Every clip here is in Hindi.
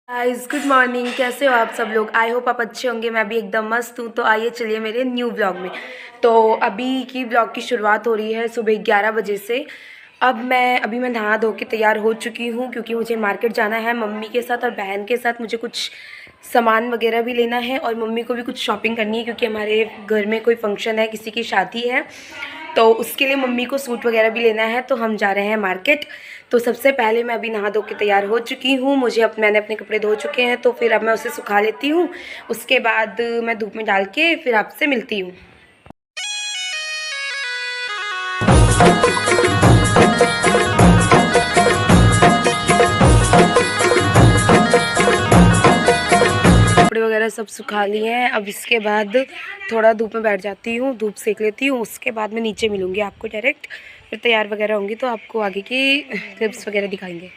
Guys good morning. कैसे हो आप सब लोग? आई होप आप अच्छे होंगे। मैं भी एकदम मस्त हूँ। तो आइए चलिए मेरे न्यू ब्लॉग में। तो अभी की ब्लॉग की शुरुआत हो रही है सुबह 11 बजे से। अभी मैं नहा धो के तैयार हो चुकी हूँ क्योंकि मुझे मार्केट जाना है मम्मी के साथ और बहन के साथ। मुझे कुछ सामान वगैरह भी लेना है और मम्मी को भी कुछ शॉपिंग करनी है क्योंकि हमारे घर में कोई फंक्शन है, किसी की शादी है, तो उसके लिए मम्मी को सूट वगैरह भी लेना है। तो हम जा रहे हैं मार्केट। तो सबसे पहले मैं अभी नहा धो के तैयार हो चुकी हूँ। मैंने अपने कपड़े धो चुके हैं, तो फिर अब मैं उसे सुखा लेती हूँ। उसके बाद मैं धूप में डाल के फिर आपसे मिलती हूँ। कपड़े वगैरह सब सुखा लिए हैं। अब इसके बाद थोड़ा धूप में बैठ जाती हूँ, धूप सेक लेती हूँ। उसके बाद मैं नीचे मिलूँगी आपको डायरेक्ट। फिर तैयार वगैरह होंगी तो आपको आगे की क्लिप्स वगैरह दिखाएंगे।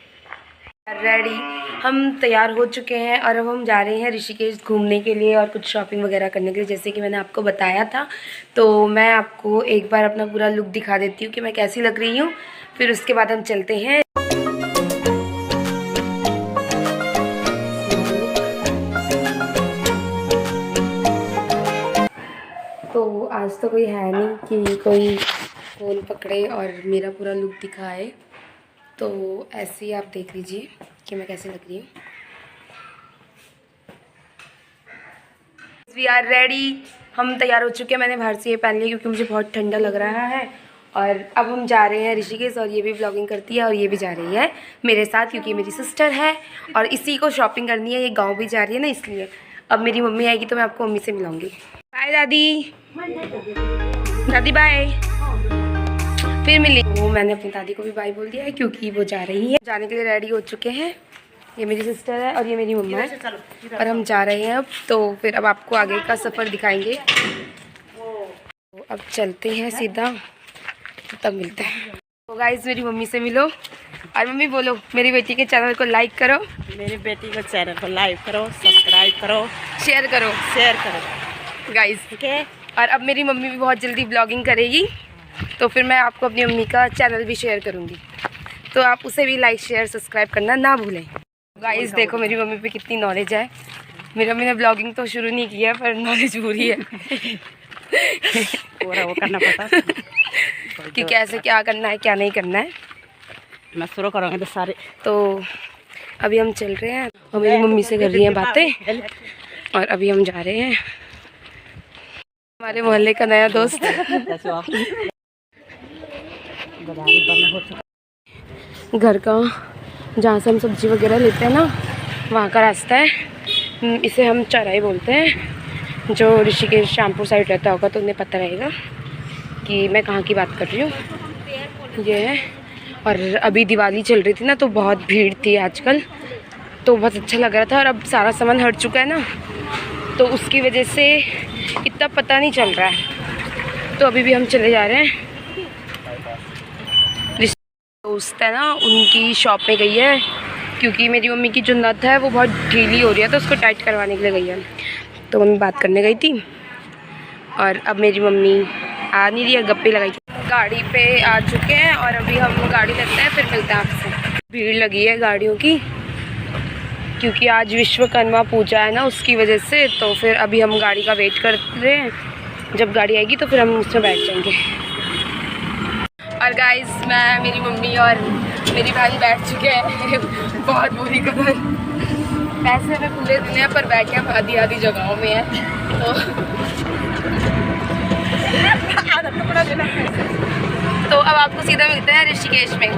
रेडी, हम तैयार हो चुके हैं और अब हम जा रहे हैं ऋषिकेश घूमने के लिए और कुछ शॉपिंग वगैरह करने के लिए, जैसे कि मैंने आपको बताया था। तो मैं आपको एक बार अपना पूरा लुक दिखा देती हूँ कि मैं कैसी लग रही हूँ। फिर उसके बाद हम चलते हैं। तो आज तो कोई है नहीं कि कोई फ़ोन पकड़े और मेरा पूरा लुक दिखाए। तो ऐसे ही आप देख लीजिए कि मैं कैसे लग रही हूँ। वी आर रेडी, हम तैयार हो चुके हैं। मैंने बाहर से ये पहन लिया क्योंकि मुझे बहुत ठंडा लग रहा है। और अब हम जा रहे हैं ऋषिकेश और ये भी ब्लॉगिंग करती है और ये भी जा रही है मेरे साथ क्योंकि मेरी सिस्टर है और इसी को शॉपिंग करनी है। ये गांव भी जा रही है ना, इसलिए। अब मेरी मम्मी आएगी तो मैं आपको मम्मी से मिलाऊंगी। बाय दादी। दादी बाय, फिर मिली। वो मैंने अपनी दादी को भी बाय बोल दिया है क्योंकि वो जा रही है। जाने के लिए रेडी हो चुके हैं। ये मेरी सिस्टर है और ये मेरी मम्मा है और हम जा रहे हैं अब। तो फिर अब आपको आगे का सफ़र दिखाएंगे। तो अब चलते हैं सीधा, तब मिलते हैं। तो गाइस मेरी मम्मी से मिलो और मम्मी बोलो मेरी बेटी के चैनल को लाइक करो, मेरी बेटी के चैनल को लाइक करो, सब्सक्राइब करो, शेयर करो गाइस, ठीक है। और अब मेरी मम्मी भी बहुत जल्दी ब्लॉगिंग करेगी तो फिर मैं आपको अपनी मम्मी का चैनल भी शेयर करूँगी, तो आप उसे भी लाइक शेयर सब्सक्राइब करना ना भूलें। गाइस देखो मेरी मम्मी पे कितनी नॉलेज है। मेरी मम्मी ने ब्लॉगिंग तो शुरू नहीं किया पर नॉलेज पूरी है। पूरा वो करना पड़ता कि कैसे क्या करना है क्या नहीं करना है। मैं शुरू करूँगी तो सारे। तो अभी हम चल रहे हैं और मेरी मम्मी से कर रही हैं बातें और अभी हम जा रहे हैं। हमारे मोहल्ले का नया दोस्त। घर का जहाँ से हम सब्जी वगैरह लेते हैं ना, वहाँ का रास्ता है। इसे हम चौराहे बोलते हैं। जो ऋषिकेश श्यामपुर साइड रहता होगा तो उन्हें पता रहेगा कि मैं कहाँ की बात कर रही हूँ। ये है। और अभी दिवाली चल रही थी ना तो बहुत भीड़ थी आजकल, तो बहुत अच्छा लग रहा था। और अब सारा सामान हट चुका है ना, तो उसकी वजह से इतना पता नहीं चल रहा है। तो अभी भी हम चले जा रहे हैं। दोस्त है ना, उनकी शॉप में गई है क्योंकि मेरी मम्मी की जो नथ है वो बहुत ढीली हो रही है तो उसको टाइट करवाने के लिए गई है। तो मम्मी बात करने गई थी और अब मेरी मम्मी आ नहीं रही है, गप्पे लगाई थी। गाड़ी पे आ चुके हैं और अभी हम गाड़ी लेते हैं, फिर मिलते हैं आपसे। भीड़ लगी है गाड़ियों की क्योंकि आज विश्वकर्मा पूजा है ना, उसकी वजह से। तो फिर अभी हम गाड़ी का वेट कर रहे हैं। जब गाड़ी आएगी तो फिर हम उसमें बैठ जाएंगे। और गाइस मेरी मम्मी और मेरी भाई बैठ चुके हैं। बहुत बुरी खबर। पैसे में पूरे दिन है पर बैठे हम आधी आधी जगहों में है। तो अब आपको सीधा मिलते हैं ऋषिकेश में।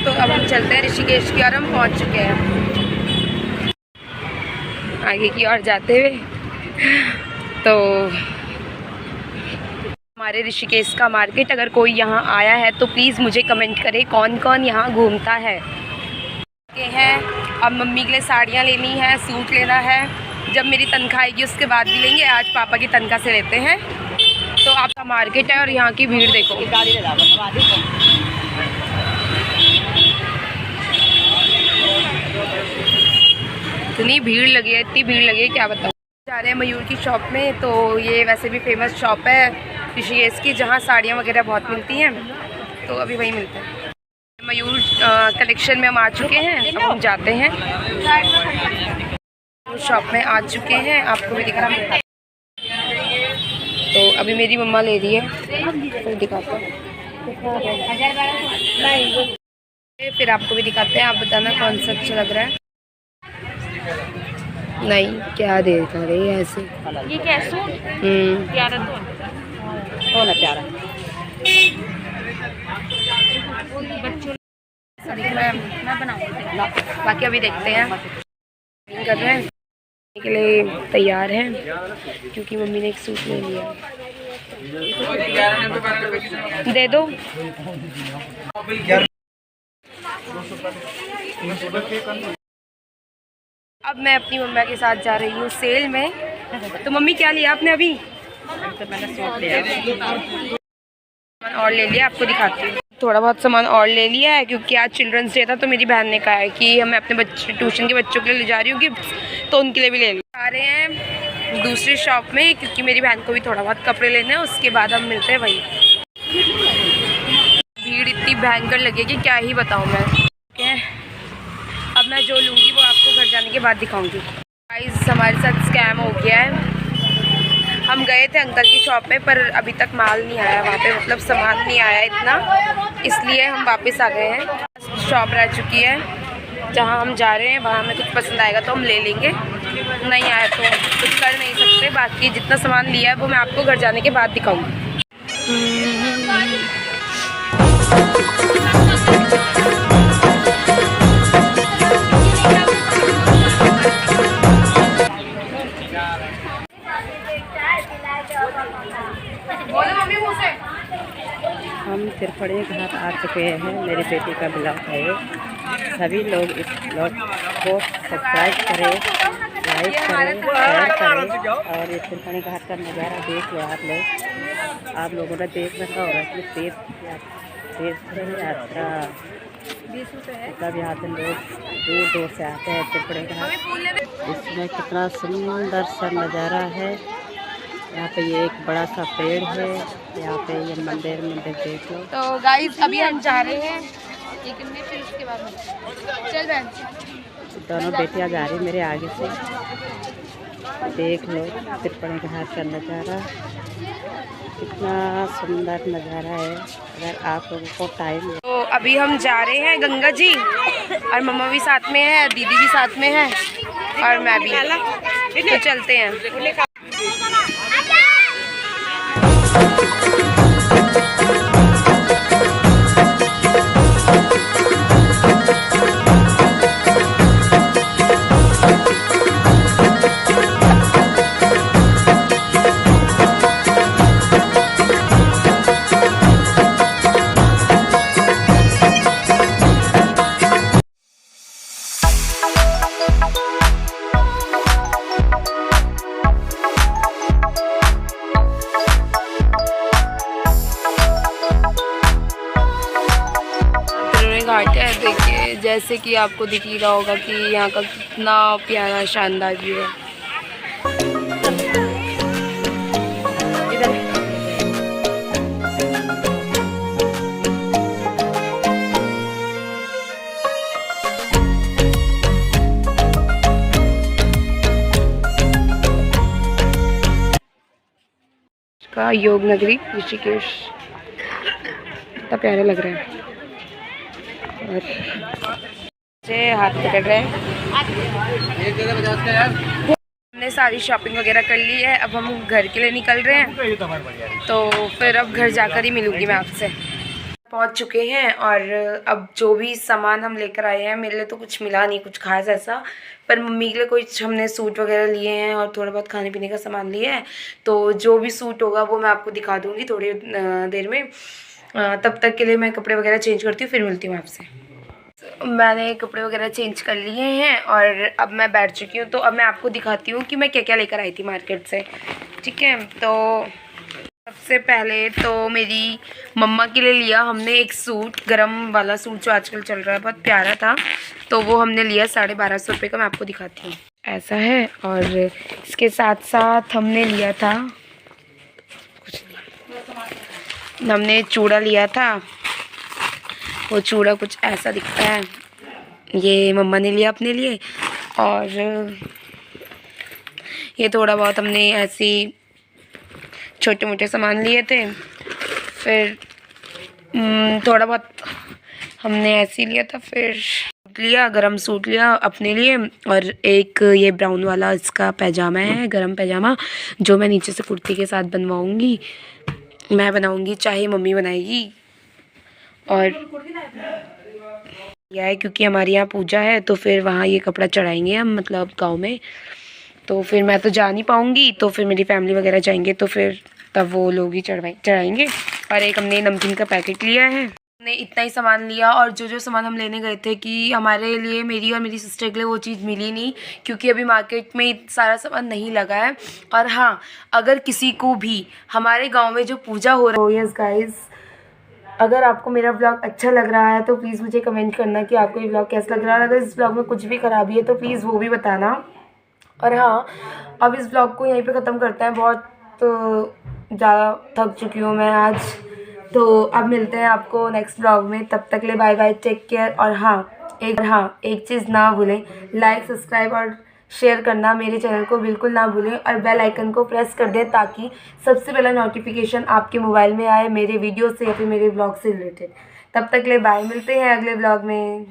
तो अब हम चलते हैं ऋषिकेश की और हम पहुंच चुके हैं आगे की ओर जाते हुए। तो हमारे ऋषिकेश का मार्केट, अगर कोई यहाँ आया है तो प्लीज़ मुझे कमेंट करे कौन कौन यहाँ घूमता है। अब मम्मी के लिए साड़ियाँ लेनी है, सूट लेना है। जब मेरी तनख्वाह आएगी उसके बाद भी लेंगे। आज पापा की तनख्वाह से लेते हैं। तो आपका मार्केट है और यहाँ की भीड़ देखो। इतनी भीड़ लगी है, इतनी भीड़ लगी है क्या बताऊँ। जा रहे हैं मयूर की शॉप में। तो ये वैसे भी फेमस शॉप है ऋषिकेश की, जहाँ साड़ियाँ वगैरह बहुत मिलती हैं, तो अभी वही मिलता है। मयूर कलेक्शन में हम आ चुके हैं, अब हम जाते हैं शॉप में आ चुके हैं, आपको भी दिखा रहा। तो अभी मेरी मम्मा ले रही है, तो दिखाते हैं, फिर आपको भी दिखाते हैं। आप बताना कौन सा अच्छा लग रहा है। नहीं क्या देखा रही है ऐसे, ये क्या है सूट? प्यारा तो हो ना प्यारा। मैं बनाऊंगी, बाकी अभी देखते हैं, कर रहे हैं के लिए तैयार हैं, क्योंकि मम्मी ने एक सूट ले लिया। दे दो। अब मैं अपनी मम्मा के साथ जा रही हूँ सेल में। तो मम्मी क्या लिया आपने अभी? तो मैंने सूट लिया, सामान और ले लिया, आपको दिखाती हूँ। थोड़ा बहुत सामान और ले लिया है, क्योंकि आज चिल्ड्रंस डे था, तो मेरी बहन ने कहा है कि मैं अपने बच्चे ट्यूशन के बच्चों के लिए ले जा रही हूँ गिफ्ट, तो उनके लिए भी ले लिया। आ रहे हैं दूसरी शॉप में, क्योंकि मेरी बहन को भी थोड़ा बहुत कपड़े लेने हैं, उसके बाद हम मिलते हैं वहीं। भीड़ इतनी भयंकर लगेगी क्या ही बताऊँ मैं। अब मैं जो लूँगी वो आपको घर जाने के बाद दिखाऊँगी। गाइस हमारे साथ स्कैम हो गया है। हम गए थे अंकल की शॉप में, पर अभी तक माल नहीं आया वहाँ पे, मतलब सामान नहीं आया इतना, इसलिए हम वापस आ गए हैं। शॉप रह चुकी है जहाँ हम जा रहे हैं, वहाँ हमें कुछ पसंद आएगा तो हम ले लेंगे, नहीं आया तो कुछ कर नहीं सकते। बाकी जितना सामान लिया है वो मैं आपको घर जाने के बाद दिखाऊँगी। हम तिरपड़े घाट आ चुके हैं। मेरी बेटी का ब्लॉग है, सभी लोग इस ब्लॉग को सब्सक्राइब करें, लाइक करें, शेयर करें। और ये तिरपड़े घाट का नज़ारा देख लो आप लोगों ने देख रखा होगा कि तीर्थ यात्रा, मतलब यहाँ पे लोग दूर दूर से आते हैं तिरपड़े घाट। इसमें कितना सुंदर सा नज़ारा है। यहाँ पे ये एक बड़ा सा पेड़ है, यहाँ पे ये मंदिर देख लो। तो गाइस अभी हम जा रहे हैं, लेकिन मैं फिर उसके बाद चल बहन। दोनों बेटियाँ जा रही मेरे आगे से, देख लो तिरपड़े घाट का नज़ारा, कितना सुंदर नज़ारा है। अगर आप लोगों को टाइम, तो अभी हम जा रहे हैं गंगा जी, और मम्मा भी साथ में है, दीदी भी साथ में है, और मैं भी। तो चलते हैं। घाट है, देखिए जैसे कि आपको दिख ही रहा होगा कि यहाँ का कितना प्यारा शानदार व्यू है। का योग नगरी ऋषिकेश कितना प्यारा लग रहा है, और हाथ पकड़ रहे हैं। हमने सारी शॉपिंग वगैरह कर ली है, अब हम घर के लिए निकल रहे हैं, तो फिर अब घर जाकर ही मिलूंगी मैं आपसे। पहुंच चुके हैं, और अब जो भी सामान हम लेकर आए हैं, मेरे लिए तो कुछ मिला नहीं कुछ खास ऐसा, पर मम्मी के लिए कुछ हमने सूट वगैरह लिए हैं और थोड़ा बहुत खाने पीने का सामान लिया है। तो जो भी सूट होगा वो मैं आपको दिखा दूँगी थोड़ी देर में। तब तक के लिए मैं कपड़े वगैरह चेंज करती हूँ, फिर मिलती हूँ आपसे। मैंने कपड़े वगैरह चेंज कर लिए हैं और अब मैं बैठ चुकी हूँ। तो अब मैं आपको दिखाती हूँ कि मैं क्या क्या लेकर आई थी मार्केट से, ठीक है। तो सबसे पहले तो मेरी मम्मा के लिए लिया हमने एक सूट, गरम वाला सूट जो आजकल चल रहा है, बहुत प्यारा था, तो वो हमने लिया 1250 रुपये का। मैं आपको दिखाती हूँ। ऐसा है। और इसके साथ साथ हमने लिया था हमने चूड़ा लिया था। वो चूड़ा कुछ ऐसा दिखता है, ये मम्मा ने लिया अपने लिए। और ये थोड़ा बहुत हमने ऐसी छोटे मोटे सामान लिए थे। फिर थोड़ा बहुत हमने ऐसे लिया था। फिर लिया गरम सूट लिया अपने लिए, और एक ये ब्राउन वाला इसका पैजामा है, गरम पैजामा, जो मैं नीचे से कुर्ती के साथ बनवाऊंगी। मैं बनाऊंगी चाहे मम्मी बनाएगी। और यह है क्योंकि हमारे यहाँ पूजा है, तो फिर वहाँ ये कपड़ा चढ़ाएंगे हम, मतलब गांव में। तो फिर मैं तो जा नहीं पाऊँगी, तो फिर मेरी फैमिली वगैरह जाएंगे, तो फिर तब वो लोग ही चढ़ाएंगे। और एक हमने नमकीन का पैकेट लिया है। हमने इतना ही सामान लिया, और जो सामान हम लेने गए थे कि हमारे लिए, मेरी और मेरी सिस्टर के लिए, वो चीज़ मिली नहीं, क्योंकि अभी मार्केट में सारा सामान नहीं लगा है। और हाँ, अगर किसी को भी हमारे गांव में जो पूजा हो रहा है, यस गाइस, अगर आपको मेरा ब्लॉग अच्छा लग रहा है तो प्लीज़ मुझे कमेंट करना कि आपको ये ब्लॉग कैसा लग रहा है। अगर इस ब्लॉग में कुछ भी खराबी है तो प्लीज़ वो भी बताना। और हाँ, अब इस ब्लॉग को यहीं पे ख़त्म करते हैं। बहुत ज़्यादा थक चुकी हूँ मैं आज, तो अब मिलते हैं आपको नेक्स्ट ब्लॉग में। तब तक ले बाय बाय, टेक केयर। और हाँ, एक चीज़ ना भूलें, लाइक, सब्सक्राइब और शेयर करना मेरे चैनल को बिल्कुल ना भूलें, और बेल आइकन को प्रेस कर दें ताकि सबसे पहला नोटिफिकेशन आपके मोबाइल में आए मेरे वीडियो से या फिर मेरे ब्लॉग से रिलेटेड। तब तक ले बाय, मिलते हैं अगले ब्लॉग में।